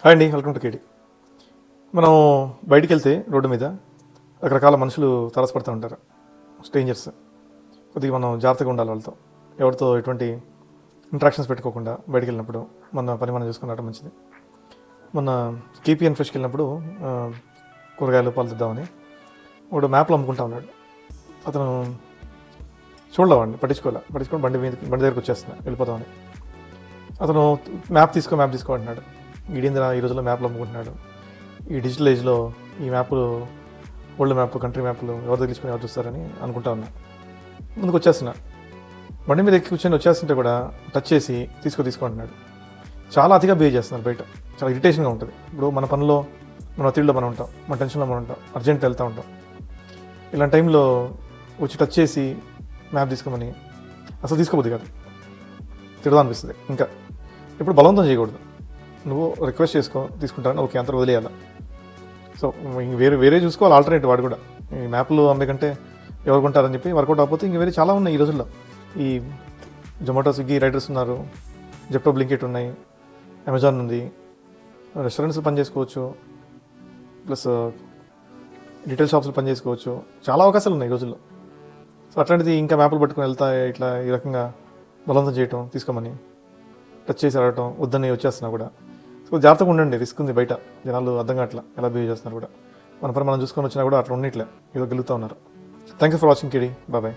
Hi అండి, welcome to కేడి. మనం బయటికి వెళ్తే రోడ్డు మీద రకరకాల మనుషులు తారసపడుతూ ఉంటారు, స్ట్రేంజర్స్. కొద్దిగా మనం జాగ్రత్తగా ఉండాలి వాళ్ళతో. ఎవరితో ఎటువంటి ఇంట్రాక్షన్స్ పెట్టుకోకుండా బయటికి వెళ్ళినప్పుడు మన పని మనం చూసుకుని రావడం మంచిది. మొన్న కేపీఎన్ ఫ్రెష్కి వెళ్ళినప్పుడు కూరగాయలు పాలు తెద్దామని వాడు మ్యాప్లో అమ్ముకుంటా ఉన్నాడు. అతను చూడలేవాడిని, పట్టించుకొని బండి దగ్గరికి వెళ్ళిపోతామని. అతను మ్యాప్ తీసుకో అంటున్నాడు. గిడేంద్ర ఈ రోజుల్లో మ్యాప్లు అమ్ముకుంటున్నాడు. ఈ డిజిటల్ ఏజ్లో ఈ మ్యాప్లు, వరల్డ్ మ్యాప్, కంట్రీ మ్యాప్లు ఎవరు తగిలించుకొని ఎవరు చూస్తారని అనుకుంటా ఉన్నా. ముందుకు వచ్చేస్తున్నా, బండి మీద ఎక్కి కూర్చొని వచ్చేస్తుంటే కూడా టచ్ చేసి తీసుకో అంటున్నాడు. చాలా అతిగా బిహేవ్ చేస్తున్నారు బయట. చాలా ఇరిటేషన్గా ఉంటుంది. ఇప్పుడు మన పనిలో, మన ఒత్తిడిలో మనం ఉంటాం, మన టెన్షన్లో మనం ఉంటాం, అర్జెంట్ వెళ్తూ ఉంటాం. ఇలాంటి టైంలో వచ్చి టచ్ చేసి మ్యాప్ తీసుకోమని అసలు తీసుకోబోద్ది కాదు, తిడదా అనిపిస్తుంది. ఇంకా ఇప్పుడు బలవంతం చేయకూడదు. నువ్వు రిక్వెస్ట్ చేసుకో, తీసుకుంటాను, ఓకే, అంతా వదిలేయాలి. సో వేరే చూసుకోవాలి ఆల్టర్నేటివ్. వాడు కూడా ఈ మ్యాప్లు అమ్మే కంటే ఎవరు కొంటారని చెప్పి వర్కౌట్ అవ్వకపోతే ఇంక వేరే చాలా ఉన్నాయి ఈ రోజుల్లో. ఈ జొమాటో, స్విగ్గీ రైడర్స్ ఉన్నారు, జెప్టో, బ్లింకిట్ ఉన్నాయి, అమెజాన్ ఉంది, రెస్టారెంట్స్ పని చేసుకోవచ్చు, ప్లస్ రిటైల్ షాప్స్లో పని చేసుకోవచ్చు. చాలా అవకాశాలు ఉన్నాయి ఈ రోజుల్లో. సో అట్లాంటిది ఇంకా మ్యాప్లు పట్టుకొని వెళ్తా ఇట్లా ఈ రకంగా బలవంతం చేయటం, తీసుకోమని టచ్ చేసి అడగటం, వద్దని వచ్చేస్తున్నా కూడా. సో జాగ్రత్తగా ఉండండి, రిస్క్ ఉంది బయట. జనాలు అర్థం కావట్లా ఎలా బిహేవ్ చేస్తున్నారు కూడా. మన పని మనం చూసుకొని వచ్చినా కూడా అట్లా ఉండట్లే, ఏదో గెలుగుతూ ఉన్నారు. థ్యాంక్ యూ ఫర్ వాచింగ్ కేడి. బాయ్.